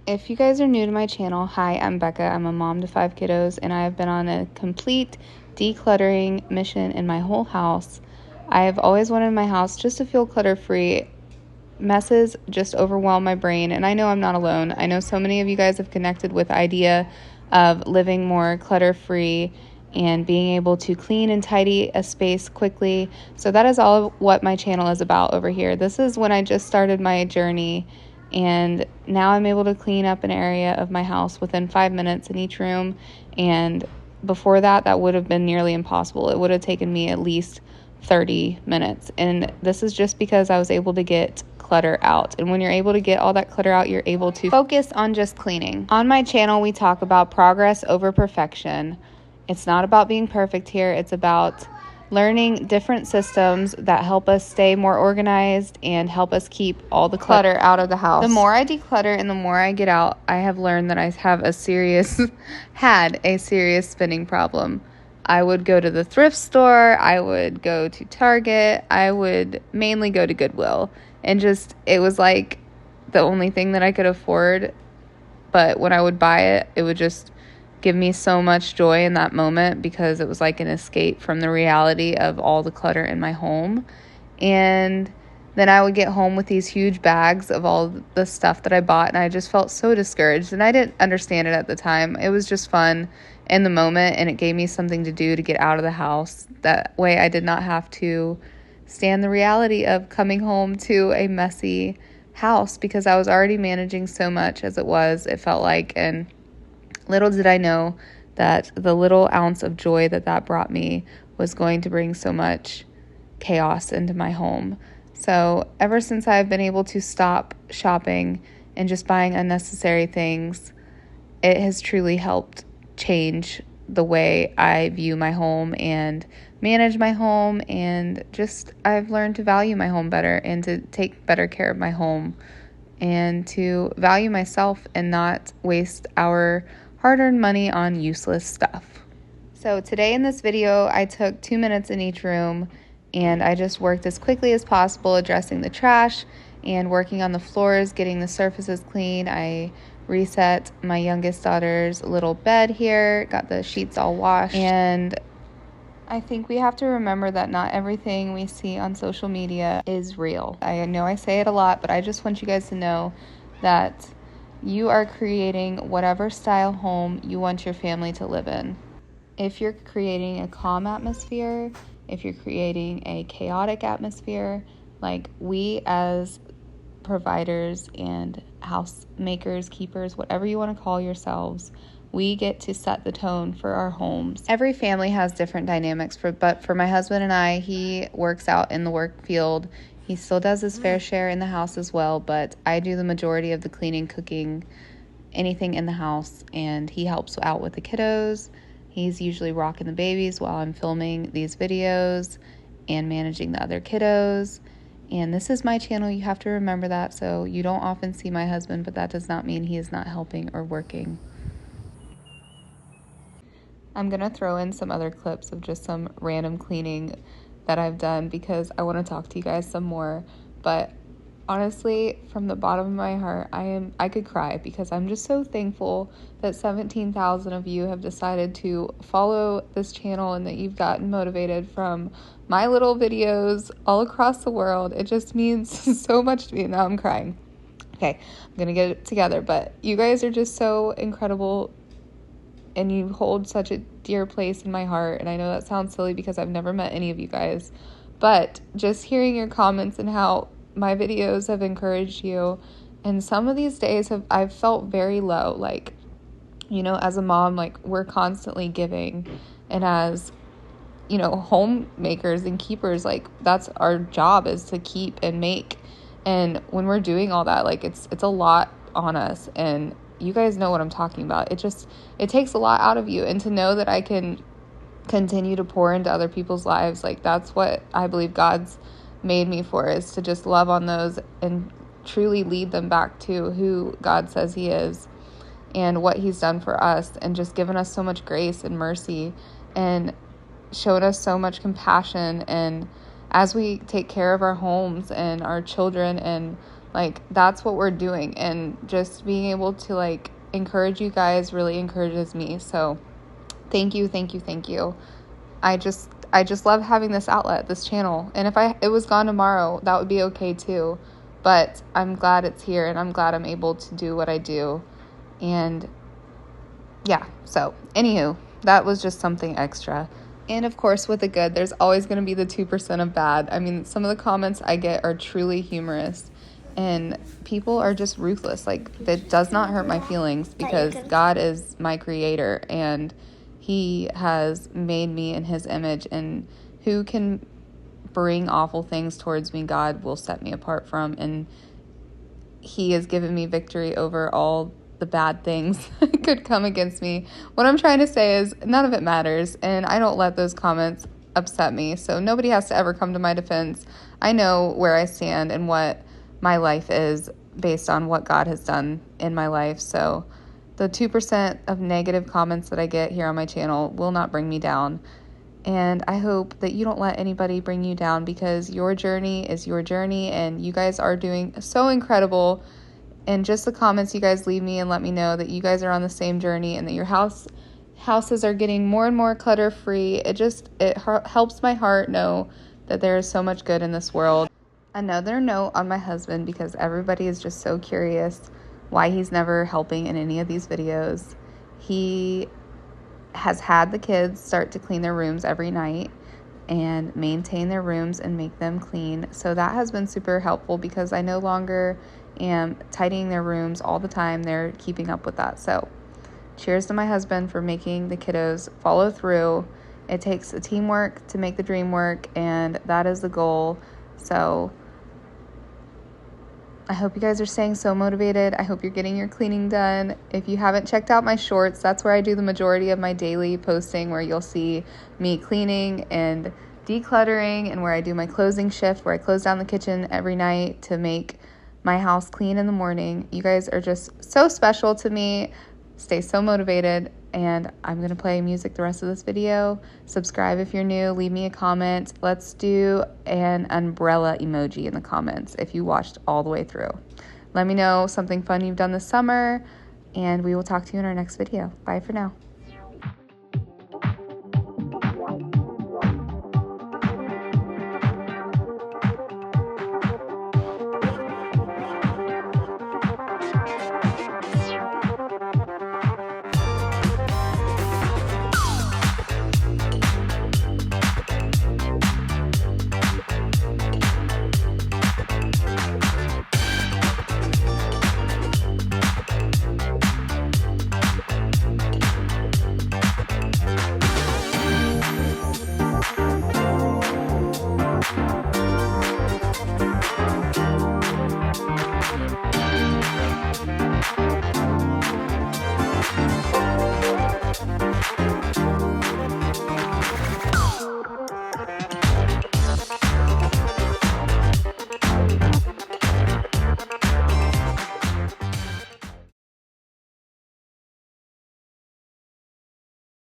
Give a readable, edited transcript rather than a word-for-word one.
If you guys are new to my channel, hi, I'm Becca. I'm a mom to 5 kiddos, and I have been on a complete decluttering mission in my whole house. I have always wanted my house just to feel clutter-free. Messes just overwhelm my brain, and I know I'm not alone. I know so many of you guys have connected with the idea of living more clutter-free and being able to clean and tidy a space quickly. So that is all what my channel is about over here. This is when I just started my journey, and now I'm able to clean up an area of my house within 5 minutes in each room. And before that would have been nearly impossible. It would have taken me at least 30 minutes. And this is just because I was able to get clutter out. And when you're able to get all that clutter out, you're able to focus on just cleaning. On my channel, we talk about progress over perfection. It's not about being perfect here. It's about learning different systems that help us stay more organized and help us keep all the clutter out of the house. The more I declutter and the more I get out, I have learned that I have had a serious spending problem. I would go to the thrift store, I would go to Target, I would mainly go to Goodwill. And it was like the only thing that I could afford. But when I would buy it, it would just give me so much joy in that moment because it was like an escape from the reality of all the clutter in my home. And then I would get home with these huge bags of all the stuff that I bought, and I just felt so discouraged, and I didn't understand it at the time. It was just fun in the moment, and it gave me something to do to get out of the house. That way I did not have to stand the reality of coming home to a messy house because I was already managing so much as it felt like. And little did I know that the little ounce of joy that brought me was going to bring so much chaos into my home. So ever since I've been able to stop shopping and just buying unnecessary things, it has truly helped change the way I view my home and manage my home, and I've learned to value my home better and to take better care of my home and to value myself and not waste our hard-earned money on useless stuff. So today in this video, I took 2 minutes in each room, and I just worked as quickly as possible addressing the trash and working on the floors, getting the surfaces clean. I reset my youngest daughter's little bed here, got the sheets all washed, and I think we have to remember that not everything we see on social media is real. I know I say it a lot, but I just want you guys to know that you are creating whatever style home you want your family to live in. If you're creating a calm atmosphere, if you're creating a chaotic atmosphere, like we as providers and house makers, keepers, whatever you want to call yourselves, we get to set the tone for our homes. Every family has different dynamics, but for my husband and I, he works out in the work field. He still does his fair share in the house as well, but I do the majority of the cleaning, cooking, anything in the house, and he helps out with the kiddos. He's usually rocking the babies while I'm filming these videos and managing the other kiddos. And this is my channel, you have to remember that. So you don't often see my husband, but that does not mean he is not helping or working. I'm gonna throw in some other clips of just some random cleaning that I've done because I want to talk to you guys some more. But honestly, from the bottom of my heart, I could cry because I'm just so thankful that 17,000 of you have decided to follow this channel and that you've gotten motivated from my little videos all across the world. It just means so much to me. Now I'm crying. Okay, I'm gonna get it together, but you guys are just so incredible and you hold such a dear place in my heart. And I know that sounds silly because I've never met any of you guys, but just hearing your comments and how my videos have encouraged you. And some of these days I've felt very low. Like, you know, as a mom, like we're constantly giving, and as, you know, homemakers and keepers, like that's our job, is to keep and make. And when we're doing all that, like it's a lot on us, and you guys know what I'm talking about. It takes a lot out of you, and to know that I can continue to pour into other people's lives, like that's what I believe God's made me for, is to just love on those and truly lead them back to who God says he is and what he's done for us, and just given us so much grace and mercy and showed us so much compassion. And as we take care of our homes and our children and Like, that's what we're doing. And just being able to, like, encourage you guys really encourages me. So thank you, thank you, thank you. I just love having this outlet, this channel. And if it was gone tomorrow, that would be okay too. But I'm glad it's here, and I'm glad I'm able to do what I do. And yeah, so anywho, that was just something extra. And of course, with the good, there's always going to be the 2% of bad. I mean, some of the comments I get are truly humorous, and people are just ruthless. Like, that does not hurt my feelings, because God is my creator, and he has made me in his image, and who can bring awful things towards me, God will set me apart from. And he has given me victory over all the bad things that could come against me. What I'm trying to say is none of it matters, and I don't let those comments upset me. So nobody has to ever come to my defense. I know where I stand and what my life is based on what God has done in my life. So the 2% of negative comments that I get here on my channel will not bring me down. And I hope that you don't let anybody bring you down, because your journey is your journey, and you guys are doing so incredible. And just the comments you guys leave me and let me know that you guys are on the same journey, and that your houses are getting more and more clutter free. It helps my heart know that there is so much good in this world. Another note on my husband, because everybody is just so curious why he's never helping in any of these videos. He has had the kids start to clean their rooms every night and maintain their rooms and make them clean. So that has been super helpful, because I no longer am tidying their rooms all the time. They're keeping up with that. So cheers to my husband for making the kiddos follow through. It takes a teamwork to make the dream work, and that is the goal. So I hope you guys are staying so motivated. I hope you're getting your cleaning done. If you haven't checked out my shorts, that's where I do the majority of my daily posting, where you'll see me cleaning and decluttering, and where I do my closing shift, where I close down the kitchen every night to make my house clean in the morning. You guys are just so special to me. Stay so motivated. And I'm going to play music the rest of this video. Subscribe if you're new. Leave me a comment. Let's do an umbrella emoji in the comments if you watched all the way through. Let me know something fun you've done this summer, and we will talk to you in our next video. Bye for now.